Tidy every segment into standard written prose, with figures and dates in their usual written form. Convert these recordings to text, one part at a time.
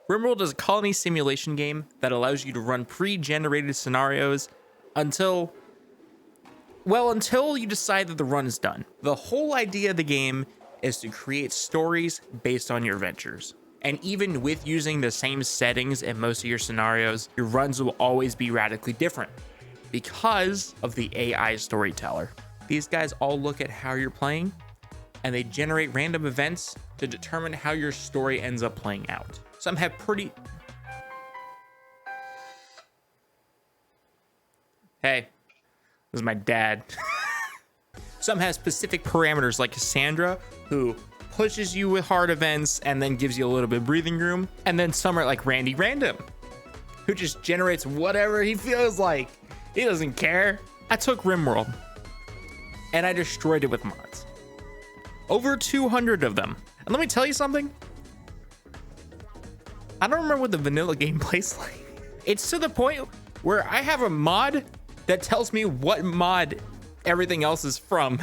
RimWorld is a colony simulation game that allows you to run pre-generated scenarios until you decide that the run is done. The whole idea of the game is to create stories based on your adventures. And even with using the same settings in most of your scenarios, your runs will always be radically different because of the AI storyteller. These guys all look at how you're playing and they generate random events to determine how your story ends up playing out. Some have pretty... Hey, this is my dad. Some have specific parameters like Cassandra, who pushes you with hard events and then gives you a little bit of breathing room. And then some are like Randy Random, who just generates whatever he feels like. He doesn't care. I took RimWorld and I destroyed it with mods. Over 200 of them. And let me tell you something. I don't remember what the vanilla game plays like. It's to the point where I have a mod that tells me what mod everything else is from.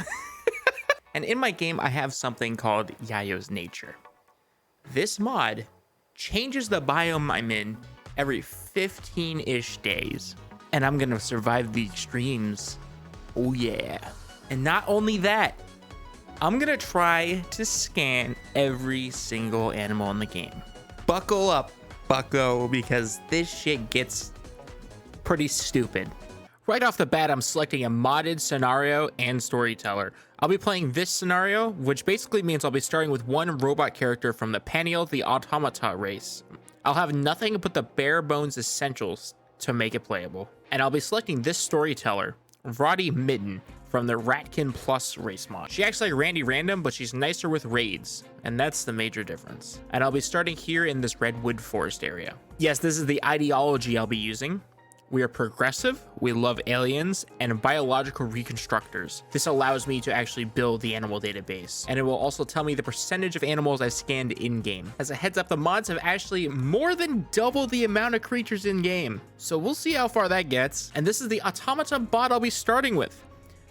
And in my game, I have something called Neiyoh's Nature. This mod changes the biome I'm in every 15-ish days. And I'm gonna survive the extremes. Oh yeah. And not only that, I'm gonna try to scan every single animal in the game. Buckle up, bucko, because this shit gets pretty stupid. Right off the bat, I'm selecting a modded scenario and storyteller. I'll be playing this scenario, which basically means I'll be starting with one robot character from the Paniel the Automata race. I'll have nothing but the bare bones essentials to make it playable. And I'll be selecting this storyteller, Roddy Midden, from the Ratkin Plus race mod. She acts like Randy Random, but she's nicer with raids, and that's the major difference. And I'll be starting here in this redwood forest area. Yes, this is the ideology I'll be using. We are progressive, we love aliens, and biological reconstructors. This allows me to actually build the animal database, and it will also tell me the percentage of animals I've scanned in-game. As a heads up, the mods have actually more than double the amount of creatures in-game, so we'll see how far that gets. And this is the automata bot I'll be starting with.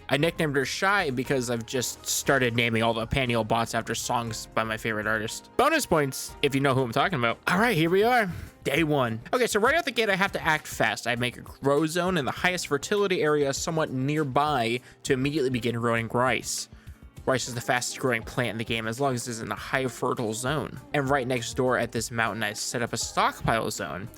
I nicknamed her Shy because I've just started naming all the Paniel bots after songs by my favorite artist. Bonus points if you know who I'm talking about. All right, here we are. Day one. Okay, so right out the gate, I have to act fast. I make a grow zone in the highest fertility area somewhat nearby to immediately begin growing rice. Rice is the fastest growing plant in the game as long as it's in a high fertile zone. And right next door at this mountain, I set up a stockpile zone.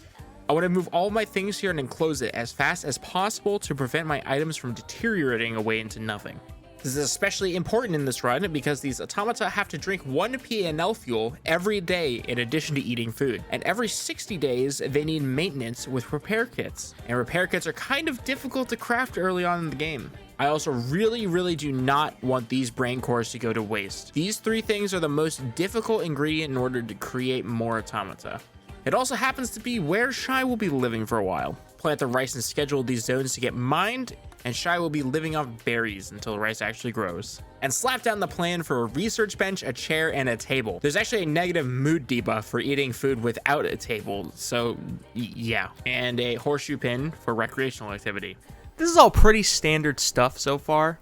I want to move all my things here and enclose it as fast as possible to prevent my items from deteriorating away into nothing. This is especially important in this run because these automata have to drink 1 PNL fuel every day in addition to eating food. And every 60 days, they need maintenance with repair kits. And repair kits are kind of difficult to craft early on in the game. I also really do not want these brain cores to go to waste. These 3 things are the most difficult ingredient in order to create more automata. It also happens to be where Shy will be living for a while. Plant the rice and schedule these zones to get mined, and Shy will be living off berries until the rice actually grows. And slap down the plan for a research bench, a chair, and a table. There's actually a negative mood debuff for eating food without a table, so yeah. And a horseshoe pin for recreational activity. This is all pretty standard stuff so far,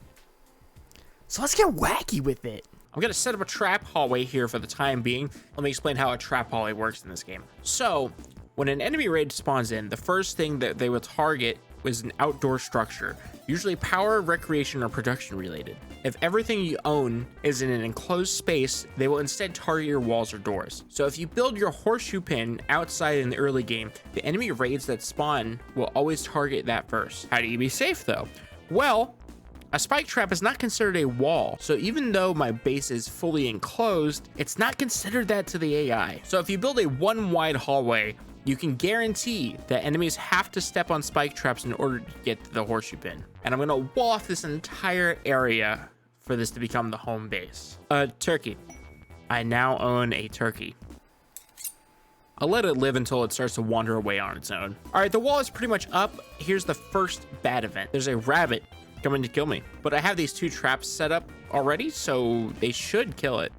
so let's get wacky with it. I'm gonna set up a trap hallway here for the time being. Let me explain how a trap hallway works in this game. So, when an enemy raid spawns in, the first thing that they will target is an outdoor structure, usually power, recreation, or production related. If everything you own is in an enclosed space, they will instead target your walls or doors. So if you build your horseshoe pin outside in the early game, the enemy raids that spawn will always target that first. How do you be safe though? Well, a spike trap is not considered a wall, so even though my base is fully enclosed, it's not considered that to the AI. So if you build a 1 wide hallway, you can guarantee that enemies have to step on spike traps in order to get to the horseshoe pin. And I'm gonna wall off this entire area for this to become the home base. Turkey. I now own a turkey. I'll let it live until it starts to wander away on its own. All right, the wall is pretty much up. Here's the first bad event. There's a rabbit coming to kill me, but I have these 2 traps set up already, so they should kill it.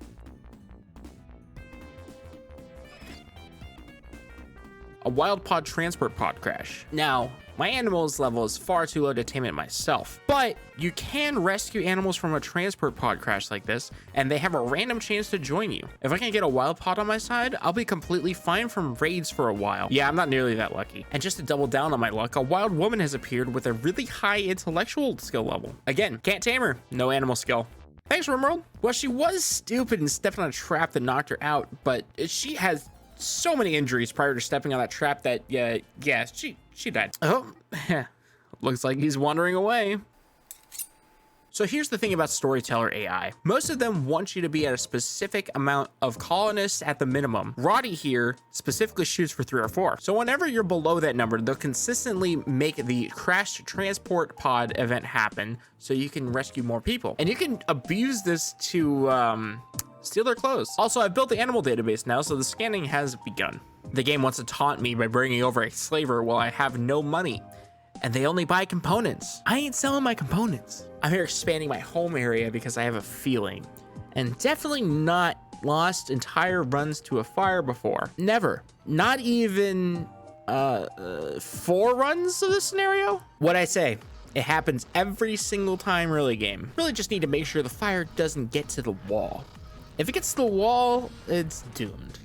A wild pod transport pod crash. Now, my animals level is far too low to tame it myself, but You can rescue animals from a transport pod crash like this, and they have a random chance to join you. If I can get a wild pod on my side, I'll be completely fine from raids for a while. Yeah, I'm not nearly that lucky. And just to double down on my luck, a wild woman has appeared with a really high intellectual skill level. Again, can't tame her, no animal skill. Thanks, RimWorld. Well, she was stupid and stepped on a trap that knocked her out, but she has so many injuries prior to stepping on that trap that, yeah, she died. Oh, looks like he's wandering away. So here's the thing about Storyteller AI. Most of them want you to be at a specific amount of colonists at the minimum. Roddy here specifically shoots for 3 or 4. So whenever you're below that number, they'll consistently make the crashed transport pod event happen so you can rescue more people. And you can abuse this to steal their clothes. Also, I've built the animal database now, so the scanning has begun. The game wants to taunt me by bringing over a slaver while I have no money. And they only buy components. I ain't selling my components. I'm here expanding my home area because I have a feeling, and definitely not lost entire runs to a fire before. Never. Not even 4 runs of this scenario. What I say, it happens every single time really game. Really just need to make sure the fire doesn't get to the wall. If it gets to the wall, it's doomed.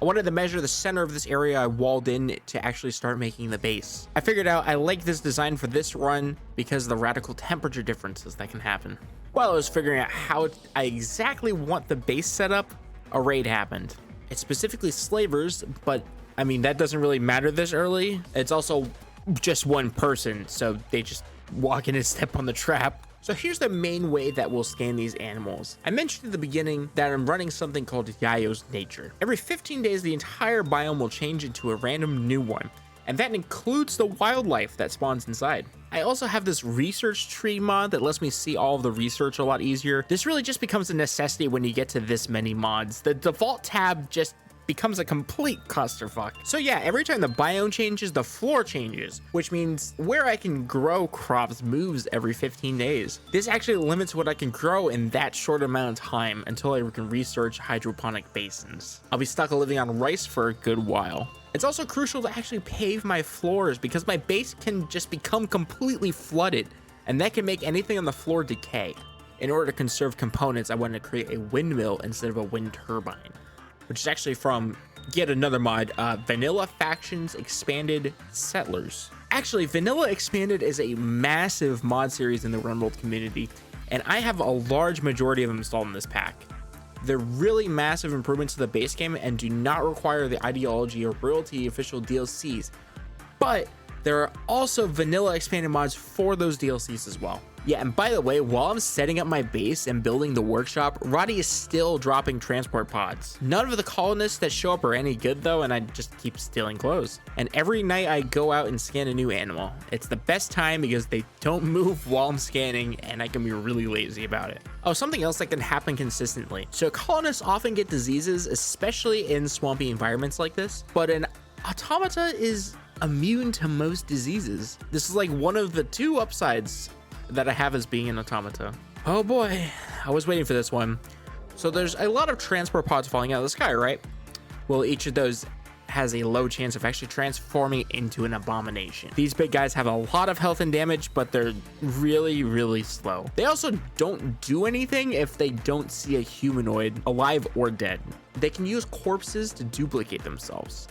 I wanted to measure the center of this area I walled in to actually start making the base. I figured out I like this design for this run because of the radical temperature differences that can happen. While I was figuring out how I exactly want the base set up, a raid happened. It's specifically slavers, but I mean, that doesn't really matter this early. It's also just one person, so they just walk in and step on the trap. So here's the main way that we'll scan these animals. I mentioned at the beginning that I'm running something called Neiyoh's Nature. Every 15 days, the entire biome will change into a random new one, and that includes the wildlife that spawns inside. I also have this research tree mod that lets me see all of the research a lot easier. This really just becomes a necessity when you get to this many mods. The default tab just becomes a complete clusterfuck. So yeah, every time the biome changes, the floor changes, which means where I can grow crops moves every 15 days. This actually limits what I can grow in that short amount of time until I can research hydroponic basins. I'll be stuck living on rice for a good while. It's also crucial to actually pave my floors because my base can just become completely flooded, and that can make anything on the floor decay. In order to conserve components, I wanted to create a windmill instead of a wind turbine, which is actually from yet another mod, Vanilla Factions Expanded Settlers. Actually, Vanilla Expanded is a massive mod series in the RimWorld community, and I have a large majority of them installed in this pack. They're really massive improvements to the base game and do not require the ideology or royalty official DLCs, but there are also vanilla expanded mods for those DLCs as well. Yeah, and by the way, while I'm setting up my base and building the workshop, Roddy is still dropping transport pods. None of the colonists that show up are any good though, and I just keep stealing clothes. And every night I go out and scan a new animal. It's the best time because they don't move while I'm scanning, and I can be really lazy about it. Oh, something else that can happen consistently. So colonists often get diseases, especially in swampy environments like this, but an automata is immune to most diseases. This is like one of the 2 upsides that I have as being an automata. Oh boy, I was waiting for this one. So there's a lot of transport pods falling out of the sky, right? Well, each of those has a low chance of actually transforming into an abomination. These big guys have a lot of health and damage, but they're really, really slow. They also don't do anything if they don't see a humanoid, alive or dead. They can use corpses to duplicate themselves.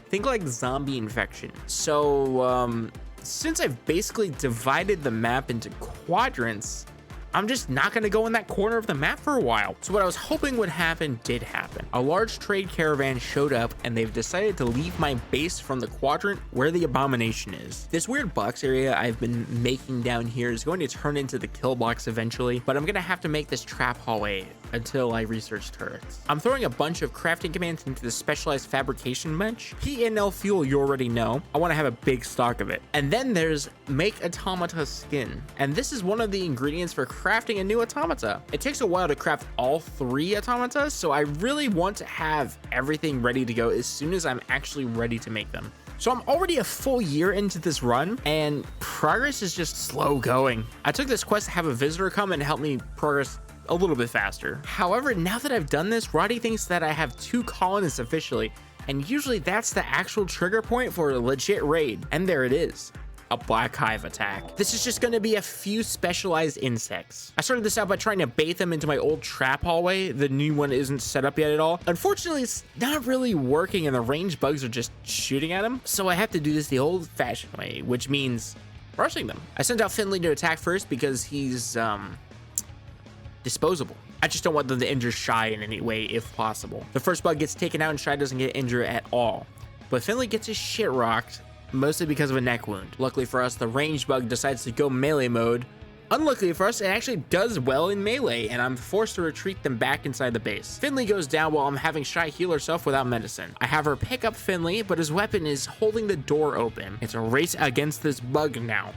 Think like zombie infection. So, since I've basically divided the map into quadrants, I'm just not going to go in that corner of the map for a while. So what I was hoping would happen did happen. A large trade caravan showed up, and they've decided to leave my base from the quadrant where the abomination is. This weird box area I've been making down here is going to turn into the kill box eventually, but I'm going to have to make this trap hallway until I research turrets. I'm throwing a bunch of crafting commands into the specialized fabrication bench. P&L fuel you already know. I want to have a big stock of it. And then there's make automata skin. And this is one of the ingredients for crafting a new automata. It takes a while to craft all 3 automata, so I really want to have everything ready to go as soon as I'm actually ready to make them. So I'm already a full year into this run, and progress is just slow going. I took this quest to have a visitor come and help me progress a little bit faster. However, now that I've done this, Roddy thinks that I have 2 colonists officially, and usually that's the actual trigger point for a legit raid. And there it is. A black hive attack. This is just going to be a few specialized insects. I started this out by trying to bait them into my old trap hallway. The new one isn't set up yet at all. Unfortunately, it's not really working and the range bugs are just shooting at them. So I have to do this the old fashioned way, which means rushing them. I sent out Finley to attack first because he's disposable. I just don't want them to injure Shy in any way if possible. The first bug gets taken out and Shy doesn't get injured at all. But Finley gets his shit rocked, mostly because of a neck wound. Luckily for us, the ranged bug decides to go melee mode. Unluckily for us, it actually does well in melee, and I'm forced to retreat them back inside the base. Finley goes down while I'm having Shy heal herself without medicine. I have her pick up Finley, but his weapon is holding the door open. It's a race against this bug now.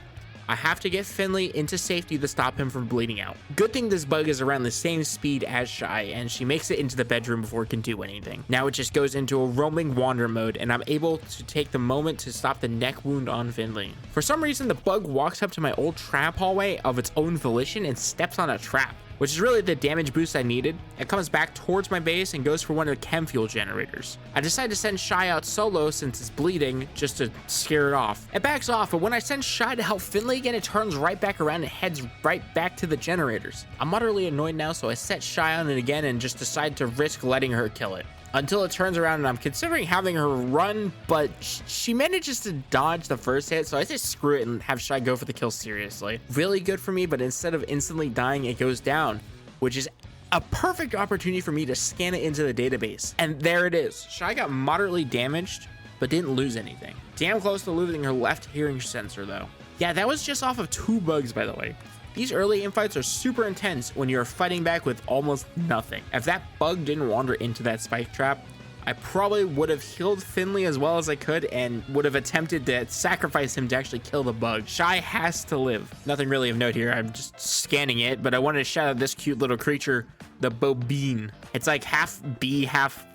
I have to get Finley into safety to stop him from bleeding out. Good thing this bug is around the same speed as Shy, and she makes it into the bedroom before it can do anything. Now it just goes into a roaming wander mode, and I'm able to take the moment to stop the neck wound on Finley. For some reason, the bug walks up to my old trap hallway of its own volition and steps on a trap, which is really the damage boost I needed. It comes back towards my base and goes for one of the chem fuel generators. I decide to send Shy out solo since it's bleeding, just to scare it off. It backs off, but when I send Shy to help Finley again, it turns right back around and heads right back to the generators. I'm utterly annoyed now, so I set Shy on it again and just decide to risk letting her kill it. Until it turns around and I'm considering having her run, but she manages to dodge the first hit, so I say screw it and have Shy go for the kill seriously. Really good for me, but instead of instantly dying, it goes down, which is a perfect opportunity for me to scan it into the database. And there it is. Shy got moderately damaged, but didn't lose anything. Damn close to losing her left hearing sensor though. Yeah, that was just off of 2 bugs, by the way. These early infights are super intense when you're fighting back with almost nothing. If that bug didn't wander into that spike trap, I probably would have healed Finley as well as I could and would have attempted to sacrifice him to actually kill the bug. Shy has to live. Nothing really of note here. I'm just scanning it, but I wanted to shout out this cute little creature, the bobine. It's like half bee, half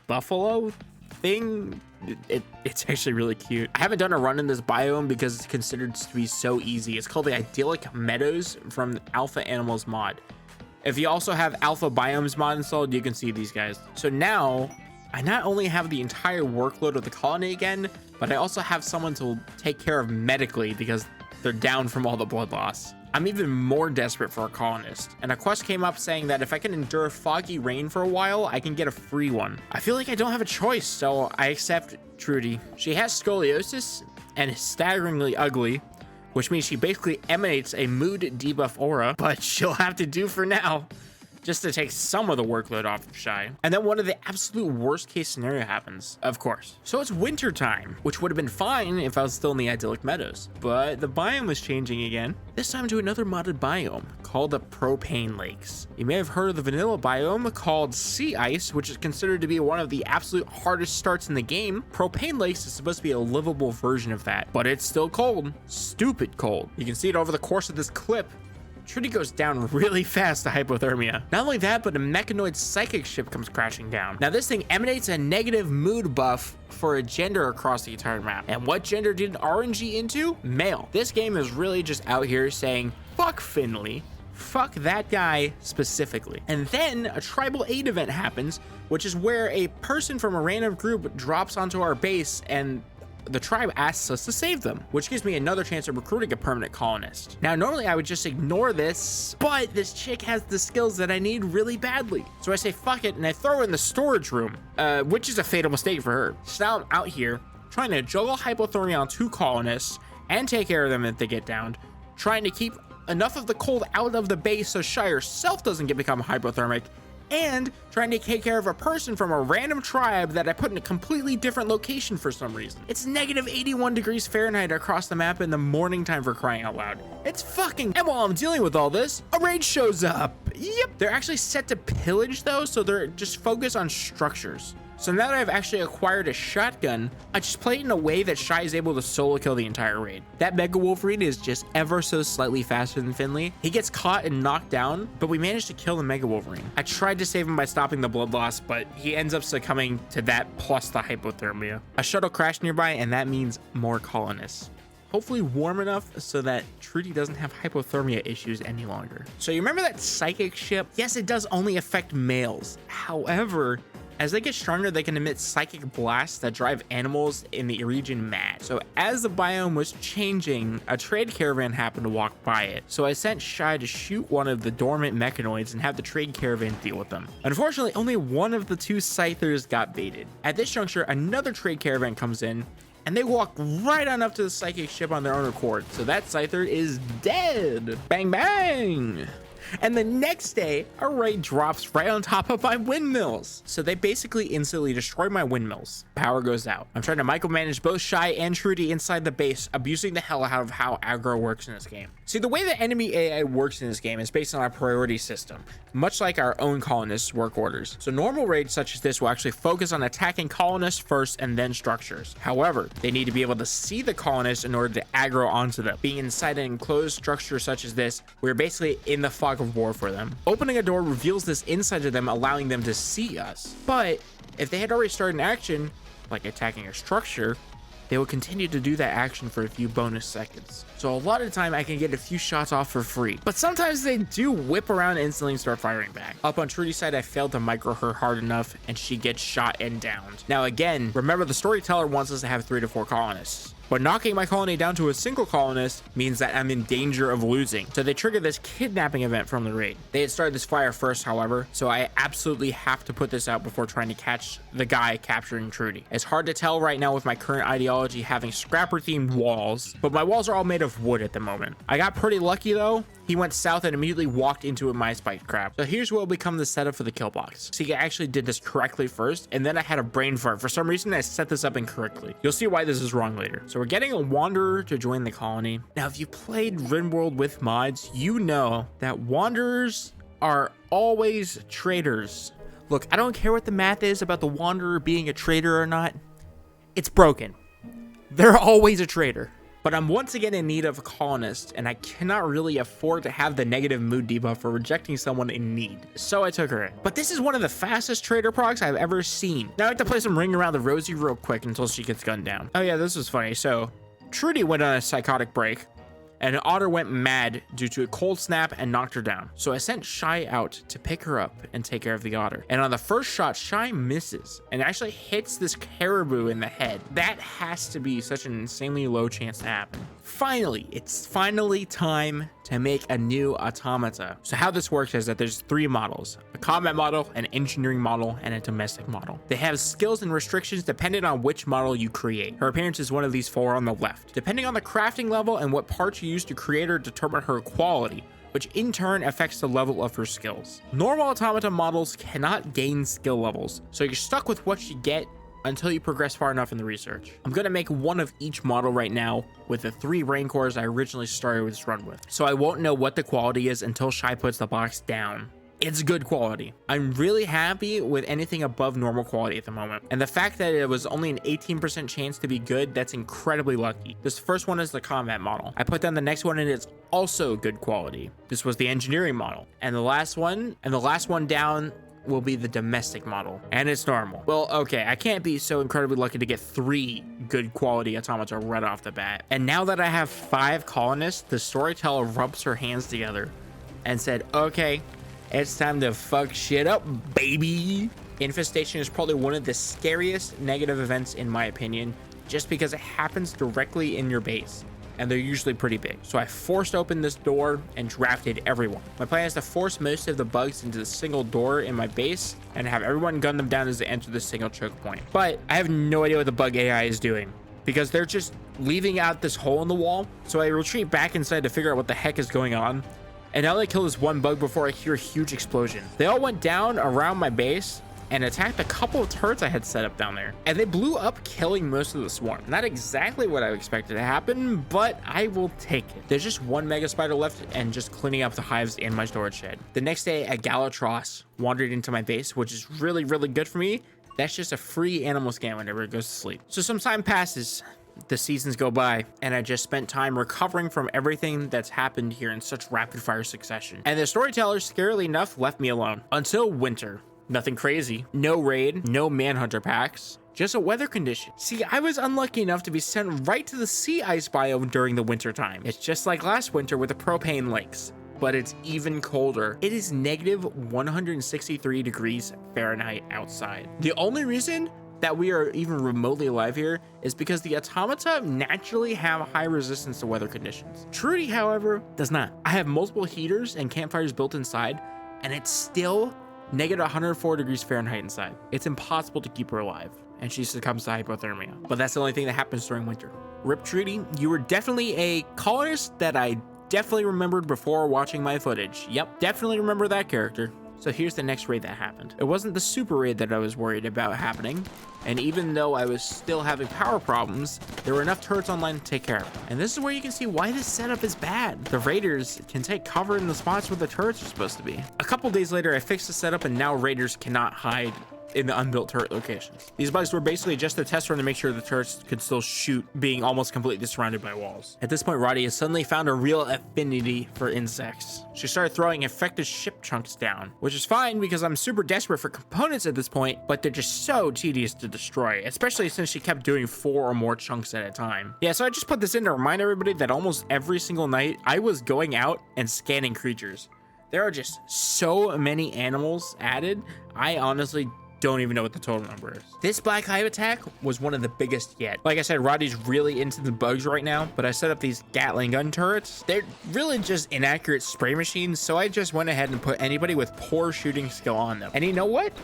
buffalo thing. It's actually really cute. I haven't done a run in this biome because it's considered to be so easy. It's called the Idyllic Meadows from the Alpha Animals mod. If you also have Alpha Biomes mod installed, you can see these guys. So now I not only have the entire workload of the colony again, but I also have someone to take care of medically because they're down from all the blood loss. I'm even more desperate for a colonist, and a quest came up saying that if I can endure foggy rain for a while, I can get a free one. I feel like I don't have a choice, so I accept Trudy. She has scoliosis and is staggeringly ugly, which means she basically emanates a mood debuff aura, but she'll have to do for now, just to take some of the workload off of Shy. And then one of the absolute worst case scenario happens, of course. So it's winter time, which would have been fine if I was still in the idyllic meadows, but the biome was changing again, this time to another modded biome called the propane lakes. You may have heard of the vanilla biome called sea ice, which is considered to be one of the absolute hardest starts in the game. Propane lakes is supposed to be a livable version of that, but it's still cold, stupid cold. You can see it over the course of this clip. Trudy goes down really fast to hypothermia. Not only that, but a Mechanoid psychic ship comes crashing down. Now this thing emanates a negative mood buff for a gender across the entire map. And what gender did RNG into? Male. This game is really just out here saying, fuck Finley, fuck that guy specifically. And then a tribal aid event happens, which is where a person from a random group drops onto our base and the tribe asks us to save them, which gives me another chance of recruiting a permanent colonist. Now, normally I would just ignore this, but this chick has the skills that I need really badly. So I say, fuck it, and I throw her in the storage room, which is a fatal mistake for her. So now I'm out here trying to juggle hypothermia on 2 colonists and take care of them if they get downed, trying to keep enough of the cold out of the base so Shy herself doesn't become hypothermic, and trying to take care of a person from a random tribe that I put in a completely different location for some reason. It's negative 81 degrees Fahrenheit across the map in the morning time, for crying out loud. It's fucking... And while I'm dealing with all this, a raid shows up. Yep. They're actually set to pillage though, so they're just focused on structures. So now that I've actually acquired a shotgun, I just play it in a way that Shy is able to solo kill the entire raid. That Mega Wolverine is just ever so slightly faster than Finley. He gets caught and knocked down, but we managed to kill the Mega Wolverine. I tried to save him by stopping the blood loss, but he ends up succumbing to that plus the hypothermia. A shuttle crashed nearby, and that means more colonists. hopefully warm enough so that Trudy doesn't have hypothermia issues any longer. So you remember that psychic ship? Yes, it does only affect males. However, as they get stronger, they can emit psychic blasts that drive animals in the region mad. So as the biome was changing, a trade caravan happened to walk by it. So I sent Shy to shoot one of the dormant mechanoids and have the trade caravan deal with them. Unfortunately, only one of the two scythers got baited. At this juncture, another trade caravan comes in, and they walk right on up to the psychic ship on their own accord. So that scyther is dead. Bang, bang. And the next day, a raid drops right on top of my windmills. So they basically instantly destroy my windmills. Power goes out. I'm trying to micromanage both Shy and Trudy inside the base, abusing the hell out of how aggro works in this game. See, the way the enemy AI works in this game is based on a priority system, much like our own colonists' work orders. So normal raids such as this will actually focus on attacking colonists first and then structures. However, they need to be able to see the colonists in order to aggro onto them. Being inside an enclosed structure such as this, we're basically in the fog of war for them. Opening a door reveals this inside of them, allowing them to see us. But if they had already started an action, like attacking a structure, they will continue to do that action for a few bonus seconds. So a lot of the time I can get a few shots off for free, but sometimes they do whip around instantly and start firing back. Up on Trudy's side, I failed to micro her hard enough and she gets shot and downed. Now again, remember the storyteller wants us to have 3 to 4 colonists. But knocking my colony down to a single colonist means that I'm in danger of losing. So they triggered this kidnapping event from the raid. They had started this fire first, however, so I absolutely have to put this out before trying to catch the guy capturing Trudy. It's hard to tell right now with my current ideology having scrapper themed walls, but my walls are all made of wood at the moment. I got pretty lucky though. He went south and immediately walked into a my spike crab. So here's what will become the setup for the kill box. See, I actually did this correctly first, and then I had a brain fart. For some reason, I set this up incorrectly. You'll see why this is wrong later. So we're getting a wanderer to join the colony. Now, if you played RimWorld with mods, you know that wanderers are always traitors. Look, I don't care what the math is about the wanderer being a traitor or not. It's broken. They're always a traitor. But I'm once again in need of a colonist, and I cannot really afford to have the negative mood debuff for rejecting someone in need. So I took her in. But this is one of the fastest trader procs I've ever seen. Now I have to play some Ring Around the Rosie real quick until she gets gunned down. Oh yeah, this was funny. So Trudy went on a psychotic break, and Otter went mad due to a cold snap and knocked her down. So I sent Shy out to pick her up and take care of the otter. And on the first shot, Shy misses and actually hits this caribou in the head. That has to be such an insanely low chance to happen. Finally, it's finally time to make a new automata. So how this works is that there's 3 models: a combat model, an engineering model, and a domestic model. They have skills and restrictions depending on which model you create. Her appearance is one of these 4 on the left. Depending on the crafting level and what parts you use to create her determine her quality, which in turn affects the level of her skills. Normal automata models cannot gain skill levels, so you're stuck with what you get until you progress far enough in the research. I'm gonna make one of each model right now with the 3 rancors I originally started this run with, so I won't know what the quality is until Shy puts the box down. It's good quality. I'm really happy with anything above normal quality at the moment. And the fact that it was only an 18% chance to be good, that's incredibly lucky. This first one is the combat model. I put down the next one and it's also good quality. This was the engineering model. And the last one down will be the domestic model, and it's normal. Well, okay, I can't be so incredibly lucky to get 3 good quality automata right off the bat. And now that I have 5 colonists, the storyteller rubs her hands together and said, okay, it's time to fuck shit up, baby. Infestation is probably one of the scariest negative events in my opinion, just because it happens directly in your base, and they're usually pretty big. So I forced open this door and drafted everyone. My plan is to force most of the bugs into the single door in my base and have everyone gun them down as they enter the single choke point. But I have no idea what the bug AI is doing, because they're just leaving out this hole in the wall. So I retreat back inside to figure out what the heck is going on. And now they kill this one bug before I hear a huge explosion. They all went down around my base and attacked a couple of turrets I had set up down there. And they blew up, killing most of the swarm. Not exactly what I expected to happen, but I will take it. There's just 1 mega spider left and just cleaning up the hives in my storage shed. The next day, a Gallatros wandered into my base, which is really, really good for me. That's just a free animal scan whenever it goes to sleep. So some time passes. The seasons go by, and I just spent time recovering from everything that's happened here in such rapid fire succession. And the storyteller, scarily enough, left me alone until winter. Nothing crazy. No raid, no manhunter packs. Just a weather condition. See, I was unlucky enough to be sent right to the sea ice biome during the winter time. It's just like last winter with the propane lakes, but it's even colder. It is negative 163 degrees Fahrenheit outside. The only reason that we are even remotely alive here is because the automata naturally have high resistance to weather conditions. Trudy, however, does not. I have multiple heaters and campfires built inside, and it's still negative 104 degrees Fahrenheit inside. It's impossible to keep her alive, and she succumbs to hypothermia. But that's the only thing that happens during winter. Rip Trudy, you were definitely a colonist that I definitely remembered before watching my footage. Yep, definitely remember that character. So here's the next raid that happened. It wasn't the super raid that I was worried about happening, and even though I was still having power problems, there were enough turrets online to take care of it. And this is where you can see why this setup is bad. The raiders can take cover in the spots where the turrets are supposed to be. A couple days later, I fixed the setup, and now raiders cannot hide in the unbuilt turret locations. These bugs were basically just a test run to make sure the turrets could still shoot, being almost completely surrounded by walls. At this point, Roddy has suddenly found a real affinity for insects. She started throwing infected ship chunks down, which is fine because I'm super desperate for components at this point, but they're just so tedious to destroy, especially since she kept doing 4 or more chunks at a time. Yeah, so I just put this in to remind everybody that almost every single night I was going out and scanning creatures. There are just so many animals added, I honestly don't even know what the total number is. This black hive attack was one of the biggest yet. Like I said, Roddy's really into the bugs right now, but I set up these Gatling gun turrets. They're really just inaccurate spray machines, so I just went ahead and put anybody with poor shooting skill on them. And you know what?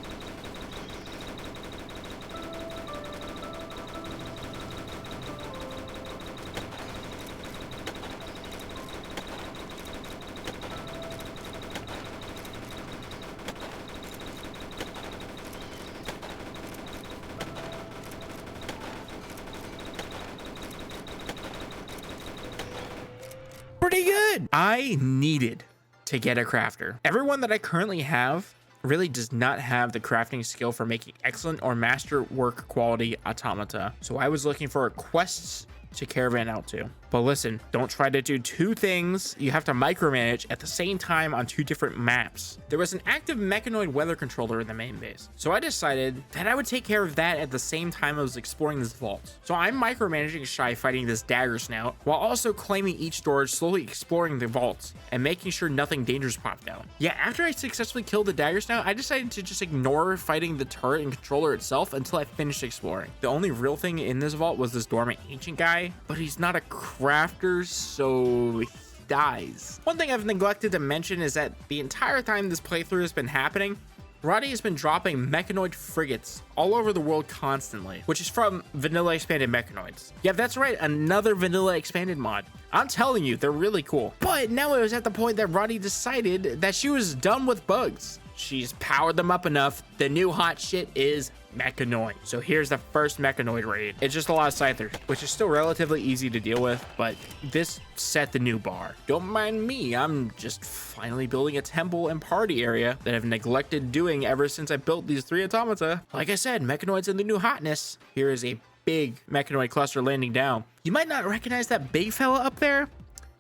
Pretty good. I needed to get a crafter. Everyone that I currently have really does not have the crafting skill for making excellent or master work quality automata. So I was looking for quests to caravan out to. But listen, don't try to do 2 things you have to micromanage at the same time on 2 different maps. There was an active Mechanoid weather controller in the main base, so I decided that I would take care of that at the same time I was exploring this vault. So I'm micromanaging Shy fighting this dagger snout, while also claiming each storage, slowly exploring the vaults, and making sure nothing dangerous popped out. Yeah, after I successfully killed the dagger snout, I decided to just ignore fighting the turret and controller itself until I finished exploring. The only real thing in this vault was this dormant ancient guy, but he's not a crafter, so he dies. One thing I've neglected to mention is that the entire time this playthrough has been happening, Roddy has been dropping Mechanoid frigates all over the world constantly, which is from Vanilla Expanded Mechanoids. Yeah, that's right, another Vanilla Expanded mod. I'm telling you, they're really cool. But now it was at the point that Roddy decided that she was done with bugs. She's powered them up enough. The new hot shit is Mechanoid. So here's the first Mechanoid raid. It's just a lot of scythers, which is still relatively easy to deal with, but this set the new bar. Don't mind me, I'm just finally building a temple and party area that I've neglected doing ever since I built these 3 automata. Like I said, Mechanoid's in the new hotness. Here is a big Mechanoid cluster landing down. You might not recognize that big fella up there.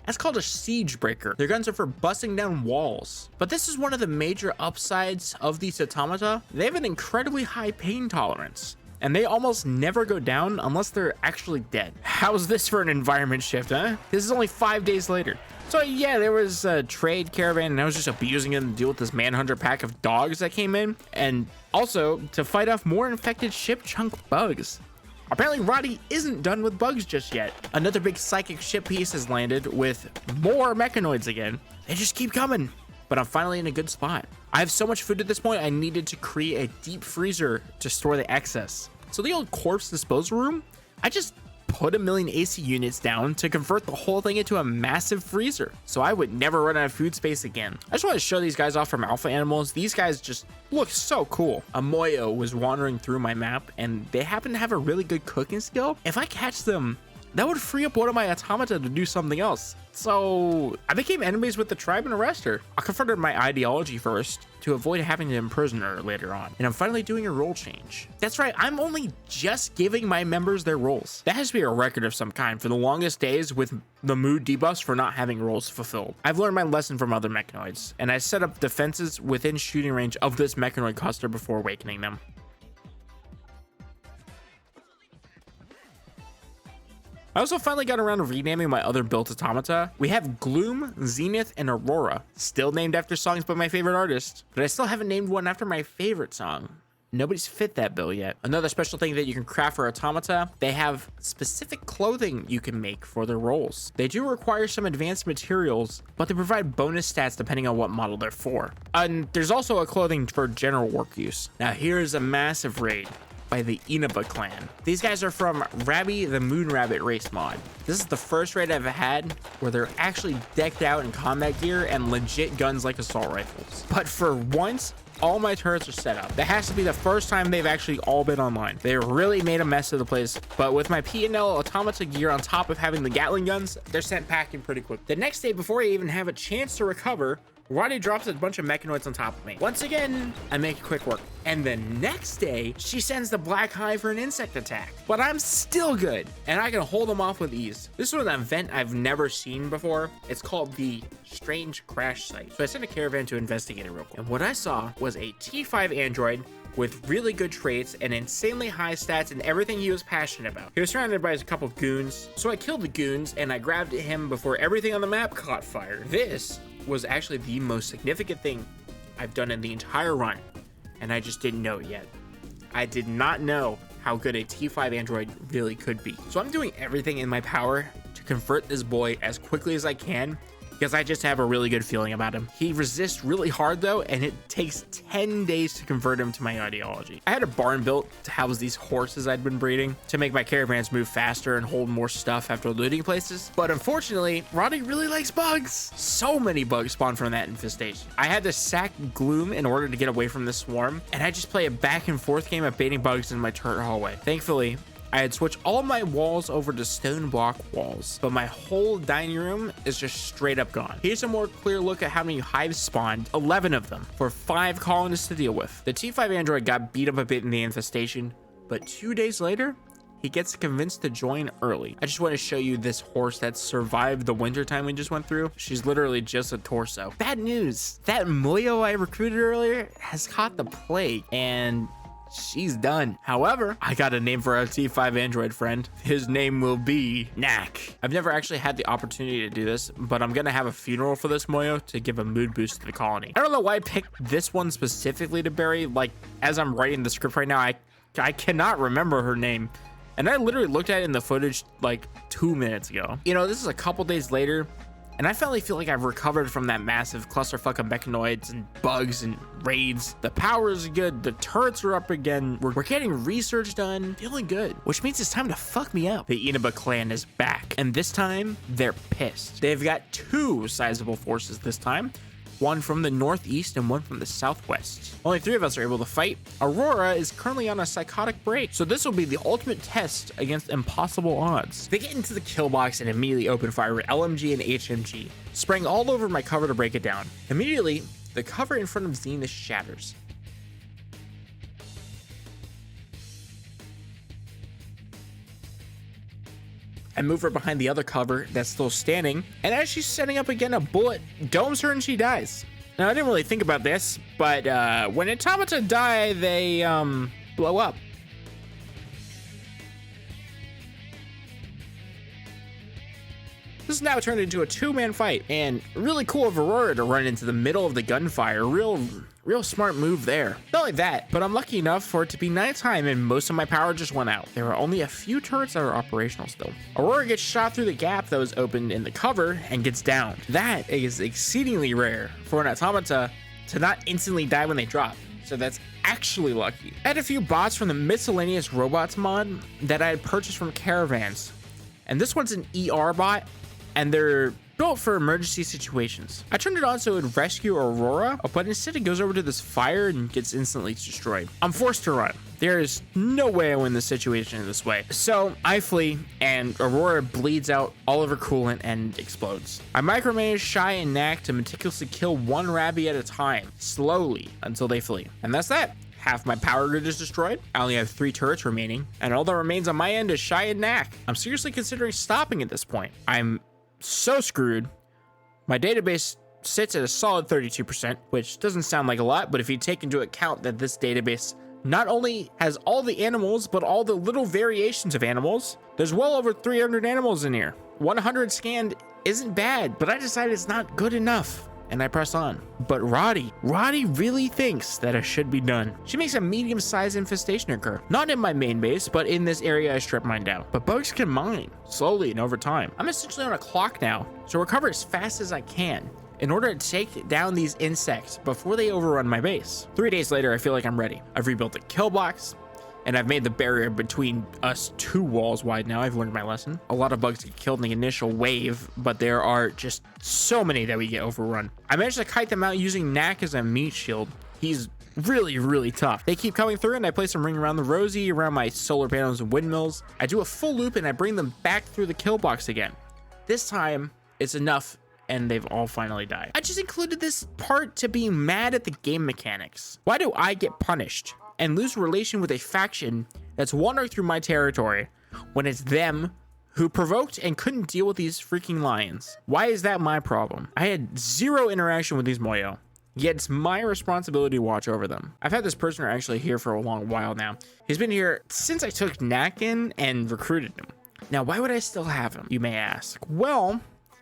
That's called a siege breaker. Their guns are for busting down walls. But this is one of the major upsides of these automata. They have an incredibly high pain tolerance, and they almost never go down unless they're actually dead. How's this for an environment shift, huh? This is only 5 days later. So yeah, there was a trade caravan, and I was just abusing it to deal with this manhunter pack of dogs that came in, and also to fight off more infected ship chunk bugs. Apparently Roddy isn't done with bugs just yet. Another big psychic ship piece has landed with more Mechanoids again. They just keep coming, but I'm finally in a good spot. I have so much food at this point, I needed to create a deep freezer to store the excess. So the old corpse disposal room, I just put 1 million AC units down to convert the whole thing into a massive freezer, so I would never run out of food space again. I just want to show these guys off from alpha animals. These guys just look so cool. A Neiyoh was wandering through my map, and they happen to have a really good cooking skill. If I catch them that would free up one of my automata to do something else. So I became enemies with the tribe and arrested her. I confronted my ideology first to avoid having to imprison her later on. And I'm finally doing a role change. That's right, I'm only just giving my members their roles. That has to be a record of some kind for the longest days with the mood debuffs for not having roles fulfilled. I've learned my lesson from other Mechanoids, and I set up defenses within shooting range of this Mechanoid cluster before awakening them. I also finally got around to renaming my other built automata. We have Gloom, Zenith, and Aurora, still named after songs by my favorite artist, but I still haven't named one after my favorite song. Nobody's fit that bill yet. Another special thing that you can craft for automata, they have specific clothing you can make for their roles. They do require some advanced materials, but they provide bonus stats depending on what model they're for. And there's also a clothing for general work use. Now here's a massive raid by the Inaba clan. These guys are from Rabby the Moon Rabbit race mod. This is the first raid I've had where they're actually decked out in combat gear and legit guns like assault rifles. But for once, all my turrets are set up. That has to be the first time they've actually all been online. They really made a mess of the place, but with my P&L automata gear on top of having the Gatling guns, they're sent packing pretty quick. The next day, before I even have a chance to recover, Roddy drops a bunch of Mechanoids on top of me. Once again, I make quick work. And the next day, she sends the Black Hive for an insect attack. But I'm still good, and I can hold them off with ease. This was an event I've never seen before. It's called the Strange Crash Site. So I sent a caravan to investigate it real quick. And what I saw was a T5 android with really good traits and insanely high stats and everything he was passionate about. He was surrounded by a couple goons. So I killed the goons, and I grabbed him before everything on the map caught fire. This was actually the most significant thing I've done in the entire run, and I just didn't know it yet. I did not know how good a T5 android really could be. So I'm doing everything in my power to convert this boy as quickly as I can, because I just have a really good feeling about him. He resists really hard though, and it takes 10 days to convert him to my ideology. I had a barn built to house these horses I'd been breeding to make my caravans move faster and hold more stuff after looting places. But unfortunately, Roddy really likes bugs. So many bugs spawn from that infestation. I had to sack Gloom in order to get away from the swarm, and I just play a back and forth game of baiting bugs in my turret hallway. Thankfully, I had switched all my walls over to stone block walls, but my whole dining room is just straight up gone. Here's a more clear look at how many hives spawned, 11 of them, for 5 colonists to deal with. The T5 android got beat up a bit in the infestation, but 2 days later, he gets convinced to join early. I just want to show you this horse that survived the winter time we just went through. She's literally just a torso. Bad news, that Neiyoh I recruited earlier has caught the plague, and she's done. However, I got a name for our T5 android friend. His name will be Knack. I've never actually had the opportunity to do this, but I'm gonna have a funeral for this Neiyoh to give a mood boost to the colony. I don't know why I picked this one specifically to bury. Like, as I'm writing the script right now, I cannot remember her name. And I literally looked at it in the footage like 2 minutes ago. You know, this is a couple days later, and I finally feel like I've recovered from that massive clusterfuck of Mechanoids and bugs and raids. The power is good. The turrets are up again. We're getting research done. Feeling good. Which means it's time to fuck me up. The Inaba clan is back. And this time, they're pissed. They've got 2 sizable forces this time. One from the northeast and one from the southwest. Only 3 of us are able to fight. Aurora is currently on a psychotic break, so this will be the ultimate test against impossible odds. They get into the kill box and immediately open fire with LMG and HMG, spraying all over my cover to break it down. Immediately, the cover in front of Zenith shatters. I move her behind the other cover that's still standing, and as she's setting up again, a bullet domes her and she dies. Now, I didn't really think about this, but when automata die, they blow up. This is now turned into a 2-man fight, and really cool of Aurora to run into the middle of the gunfire. Real smart move there. Not only that, but I'm lucky enough for it to be nighttime and most of my power just went out. There are only a few turrets that are operational still. Aurora gets shot through the gap that was opened in the cover and gets downed. That is exceedingly rare for an automata to not instantly die when they drop. So that's actually lucky. I had a few bots from the Miscellaneous Robots mod that I had purchased from caravans. And this one's an ER bot, and they're built for emergency situations. I turned it on so it would rescue Aurora, but instead it goes over to this fire and gets instantly destroyed. I'm forced to run. There is no way I win this situation in this way. So I flee and Aurora bleeds out all of her coolant and explodes. I micromanage Shy and Knack to meticulously kill one Rabby at a time, slowly, until they flee. And that's that. Half my power grid is destroyed. I only have 3 turrets remaining, and all that remains on my end is Shy and Knack. I'm seriously considering stopping at this point. I'm so screwed. My database sits at a solid 32%, which doesn't sound like a lot, but if you take into account that this database not only has all the animals, but all the little variations of animals, there's well over 300 animals in here. 100 scanned isn't bad, but I decided it's not good enough, and I press on. But Roddy really thinks that it should be done. She makes a medium-sized infestation occur. Not in my main base, but in this area I strip mine down. But bugs can mine, slowly and over time. I'm essentially on a clock now, so recover as fast as I can in order to take down these insects before they overrun my base. 3 days later, I feel like I'm ready. I've rebuilt the kill box, and I've made the barrier between us 2 walls wide now. I've learned my lesson. A lot of bugs get killed in the initial wave, but there are just so many that we get overrun. I managed to kite them out using Knack as a meat shield. He's really tough. They keep coming through, and I place some ring around the Rosie, around my solar panels and windmills. I do a full loop, and I bring them back through the kill box again. This time, it's enough, and they've all finally died. I just included this part to be mad at the game mechanics. Why do I get punished and lose relation with a faction that's wandering through my territory when it's them who provoked and couldn't deal with these freaking lions? Why is that my problem? I had 0 interaction with these Neiyoh, yet it's my responsibility to watch over them. I've had this person actually here for a long while now. He's been here since I took Knack in and recruited him. Now, why would I still have him, you may ask? Well,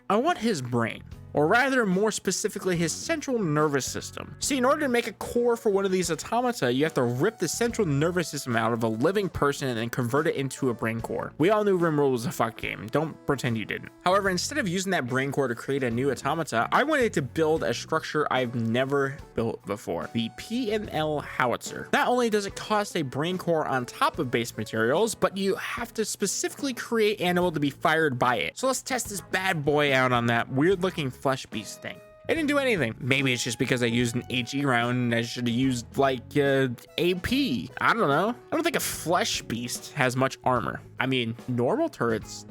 I want his brain, or rather more specifically his central nervous system. See, in order to make a core for one of these automata, you have to rip the central nervous system out of a living person and convert it into a brain core. We all knew RimWorld was a fuck game, don't pretend you didn't. However, instead of using that brain core to create a new automata, I wanted to build a structure I've never built before, the P&L howitzer. Not only does it cost a brain core on top of base materials, but you have to specifically create animal to be fired by it. So let's test this bad boy out on that weird looking flesh beast thing. It didn't do anything. Maybe it's just because I used an HE round and I should have used like AP. I don't know. I don't think a flesh beast has much armor. I mean, normal turrets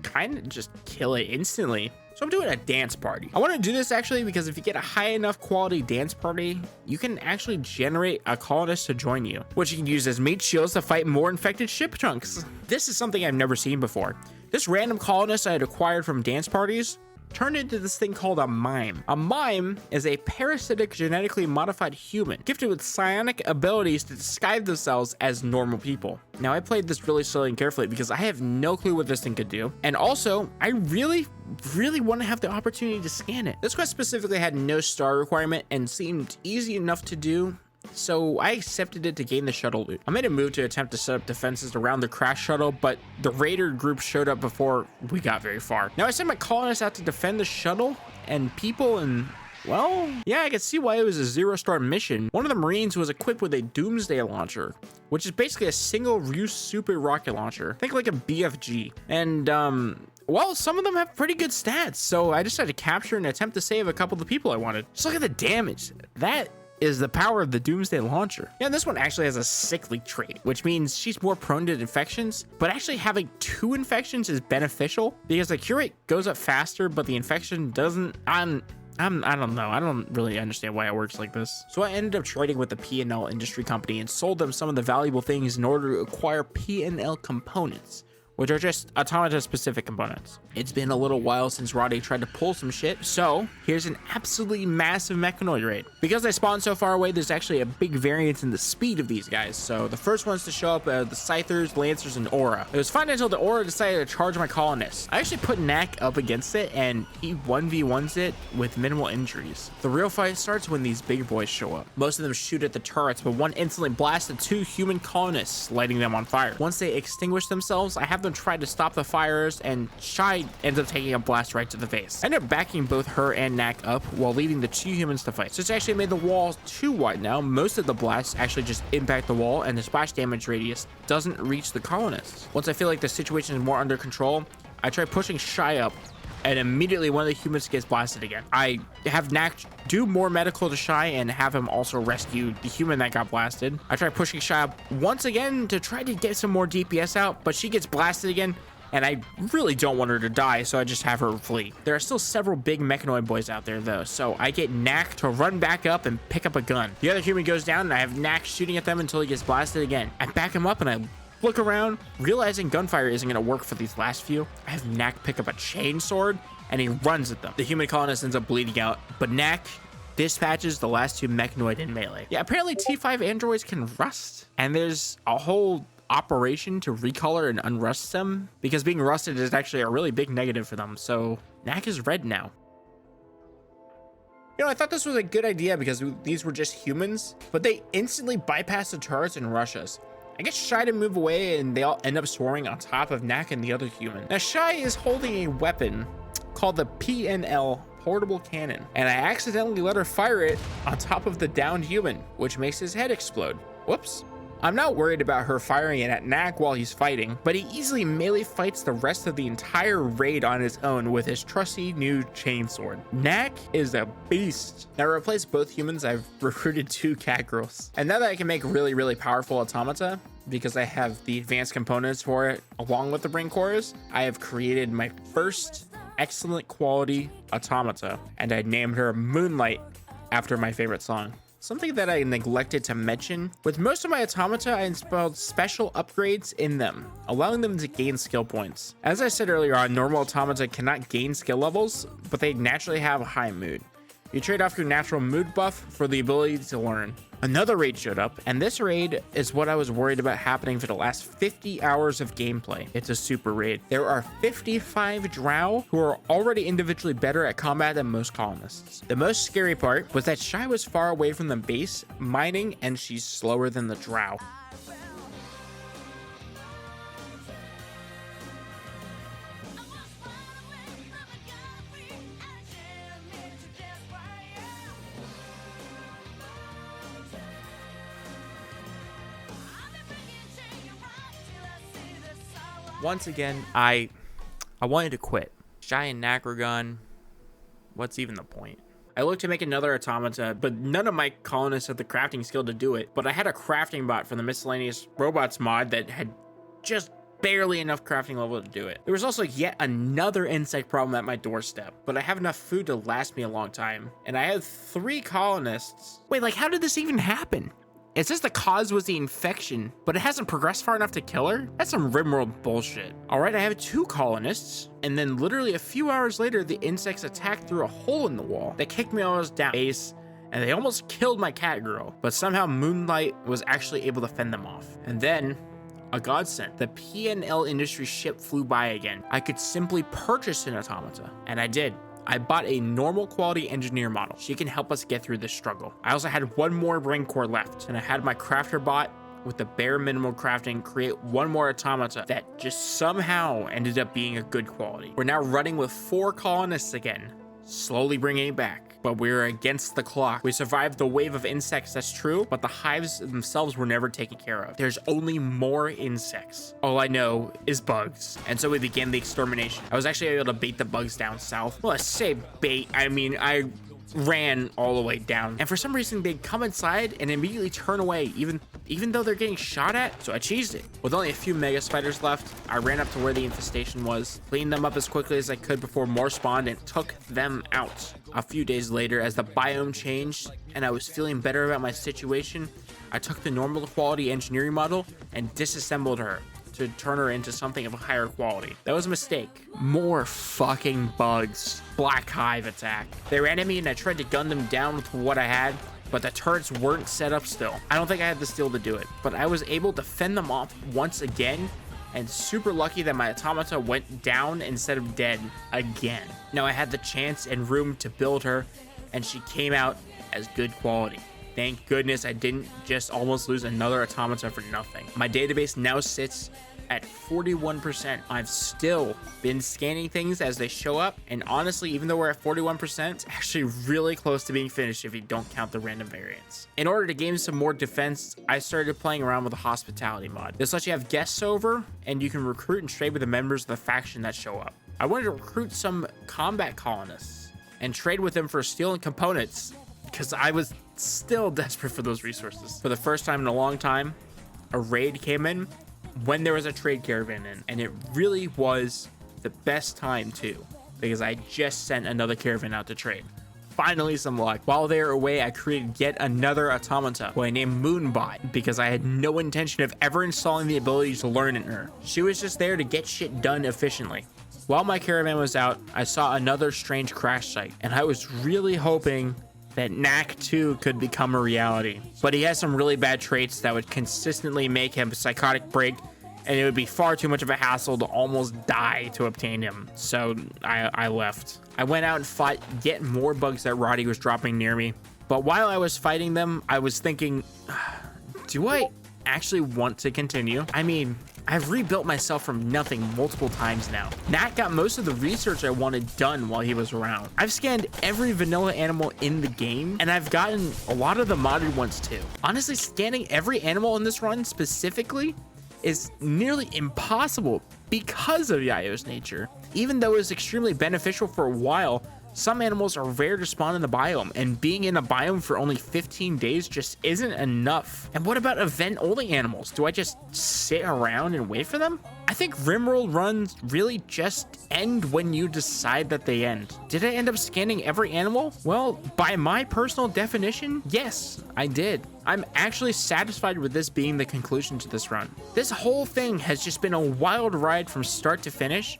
kind of just kill it instantly. So I'm doing a dance party. I want to do this actually because if you get a high enough quality dance party, you can actually generate a colonist to join you, which you can use as meat shields to fight more infected ship chunks. This is something I've never seen before. This random colonist I had acquired from dance parties turned into this thing called a mime. A mime is a parasitic genetically modified human gifted with psionic abilities to disguise themselves as normal people. Now, I played this really slowly and carefully because I have no clue what this thing could do, and also I really want to have the opportunity to scan it. This quest specifically had no star requirement and seemed easy enough to do, so I accepted it to gain the shuttle loot. I made a move to attempt to set up defenses around the crash shuttle, but the raider group showed up before we got very far. Now I sent my colonists out to defend the shuttle and people, and well, yeah, I could see why it was a 0-star mission. One of the Marines was equipped with a Doomsday launcher, which is basically a single-use super rocket launcher. Think like a BFG. And well, some of them have pretty good stats, so I decided to capture and attempt to save a couple of the people I wanted. Just look at the damage. That is the power of the Doomsday launcher. Yeah, and this one actually has a sickly trait, which means she's more prone to infections, but actually having 2 infections is beneficial because the cure rate goes up faster, but the infection doesn't. I don't know. I don't really understand why it works like this. So I ended up trading with the P&L industry company and sold them some of the valuable things in order to acquire P&L components, which are just automata specific components. It's been a little while since Roddy tried to pull some shit, so here's an absolutely massive Mechanoid raid. Because they spawn so far away, there's actually a big variance in the speed of these guys. So the first ones to show up are the Scythers, Lancers, and Aura. It was fine until the Aura decided to charge my colonists. I actually put Knack up against it, and he 1v1s it with minimal injuries. The real fight starts when these big boys show up. Most of them shoot at the turrets, but one instantly blasted 2 human colonists, lighting them on fire. Once they extinguish themselves, I have them try to stop the fires, and Shy ends up taking a blast right to the face. I ended up backing both her and Knack up while leaving the 2 humans to fight. So it's actually made the wall too wide now. Most of the blasts actually just impact the wall, and the splash damage radius doesn't reach the colonists. Once I feel like the situation is more under control, I try pushing Shy up and immediately one of the humans gets blasted again. I have Knack do more medical to Shy and have him also rescue the human that got blasted. I try pushing Shy up once again to try to get some more DPS out, but she gets blasted again, and I really don't want her to die, so I just have her flee. There are still several big Mechanoid boys out there though, so I get Knack to run back up and pick up a gun. The other human goes down and I have Knack shooting at them until he gets blasted again. I back him up and I look around, realizing gunfire isn't going to work for these last few. I have Knack pick up a chain sword and he runs at them. The human colonist ends up bleeding out, but Knack dispatches the last 2 Mechanoid in melee. Yeah, apparently T5 androids can rust, and there's a whole operation to recolor and unrust them, because being rusted is actually a really big negative for them. So Knack is red now. You know, I thought this was a good idea because these were just humans, but they instantly bypass the turrets and rush us. I get Shy to move away and they all end up swarming on top of Knack and the other human. Now Shy is holding a weapon called the PNL portable cannon, and I accidentally let her fire it on top of the downed human, which makes his head explode. Whoops. I'm not worried about her firing it at Knack while he's fighting, but he easily melee fights the rest of the entire raid on his own with his trusty new chainsword. Knack is a beast. Now to replace both humans, I've recruited 2 cat girls. And now that I can make really powerful automata, because I have the advanced components for it along with the brain cores, I have created my first excellent quality automata, and I named her Moonlight after my favorite song. Something that I neglected to mention, with most of my automata, I installed special upgrades in them, allowing them to gain skill points. As I said earlier on, normal automata cannot gain skill levels, but they naturally have a high mood. You trade off your natural mood buff for the ability to learn. Another raid showed up, and this raid is what I was worried about happening for the last 50 hours of gameplay. It's a super raid. There are 55 drow who are already individually better at combat than most colonists. The most scary part was that Shy was far away from the base, mining, and she's slower than the drow. Once again, I wanted to quit. Shy and Knack were gone. What's even the point? I looked to make another automata, but none of my colonists had the crafting skill to do it. But I had a crafting bot from the miscellaneous robots mod that had just barely enough crafting level to do it. There was also yet another insect problem at my doorstep, but I have enough food to last me a long time. And I have 3 colonists. Wait, like how did this even happen? It says the cause was the infection, but it hasn't progressed far enough to kill her? That's some RimWorld bullshit. All right, I have 2 colonists, and then literally a few hours later, the insects attacked through a hole in the wall. They kicked me almost down base, and they almost killed my cat girl, but somehow Moonlight was actually able to fend them off. And then, a godsend. The PNL industry ship flew by again. I could simply purchase an automata, and I did. I bought a normal quality engineer model. She can help us get through this struggle. I also had 1 more brain core left, and I had my crafter bot with the bare minimum crafting create 1 more automata that just somehow ended up being a good quality. We're now running with 4 colonists again, slowly bringing it back. But we're against the clock. We survived the wave of insects, that's true, but the hives themselves were never taken care of. There's only more insects. All I know is bugs. And so we began the extermination. I was actually able to bait the bugs down south. Well, I say bait, I mean, I ran all the way down. And for some reason, they'd come inside and immediately turn away, even though they're getting shot at. So I cheesed it. With only a few mega spiders left, I ran up to where the infestation was, cleaned them up as quickly as I could before more spawned, and took them out. A few days later, as the biome changed and I was feeling better about my situation, I took the normal quality engineering model and disassembled her to turn her into something of a higher quality. That was a mistake. More fucking bugs. Black hive attack. They ran at me and I tried to gun them down with what I had, but the turrets weren't set up still. I don't think I had the steel to do it, but I was able to fend them off once again, and super lucky that my automata went down instead of dead again. Now I had the chance and room to build her, and she came out as good quality. Thank goodness I didn't just almost lose another automata for nothing. My database now sits at 41%. I've still been scanning things as they show up, and honestly, even though we're at 41%, it's actually really close to being finished if you don't count the random variants. In order to gain some more defense, I started playing around with the hospitality mod. This lets you have guests over, and you can recruit and trade with the members of the faction that show up. I wanted to recruit some combat colonists and trade with them for steel and components because I was still desperate for those resources. For the first time in a long time, a raid came in when there was a trade caravan in, and it really was the best time too, because I just sent another caravan out to trade. Finally some luck. While they were away, I created yet another automata who I named Moonbot because I had no intention of ever installing the ability to learn in her. She was just there to get shit done efficiently. While my caravan was out, I saw another strange crash site, and I was really hoping that Knack 2 could become a reality. But he has some really bad traits that would consistently make him a psychotic break, and it would be far too much of a hassle to almost die to obtain him. So I left. I went out and fought yet more bugs that Roddy was dropping near me. But while I was fighting them, I was thinking, do I actually want to continue? I mean, I've rebuilt myself from nothing multiple times now. Nat got most of the research I wanted done while he was around. I've scanned every vanilla animal in the game, and I've gotten a lot of the modded ones too. Honestly, scanning every animal in this run specifically is nearly impossible because of Yayo's nature. Even though it's extremely beneficial for a while, some animals are rare to spawn in the biome, and being in a biome for only 15 days just isn't enough. And what about event-only animals? Do I just sit around and wait for them? I think RimWorld runs really just end when you decide that they end. Did I end up scanning every animal? Well, by my personal definition, yes, I did. I'm actually satisfied with this being the conclusion to this run. This whole thing has just been a wild ride from start to finish,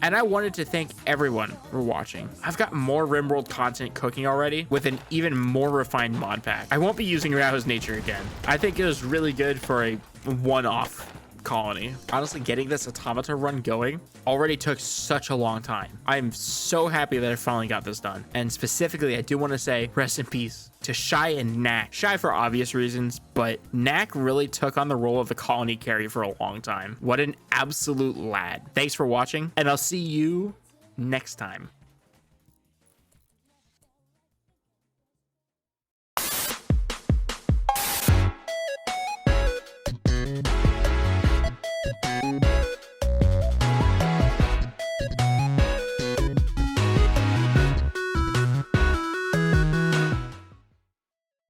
and I wanted to thank everyone for watching. I've got more RimWorld content cooking already with an even more refined mod pack. I won't be using Rao's nature again. I think it was really good for a one-off colony. Honestly, getting this automata run going already took such a long time. I'm so happy that I finally got this done. And specifically, I do want to say rest in peace to Shy and Knack. Shy for obvious reasons, but Knack really took on the role of the colony carry for a long time. What an absolute lad. Thanks for watching, and I'll see you next time.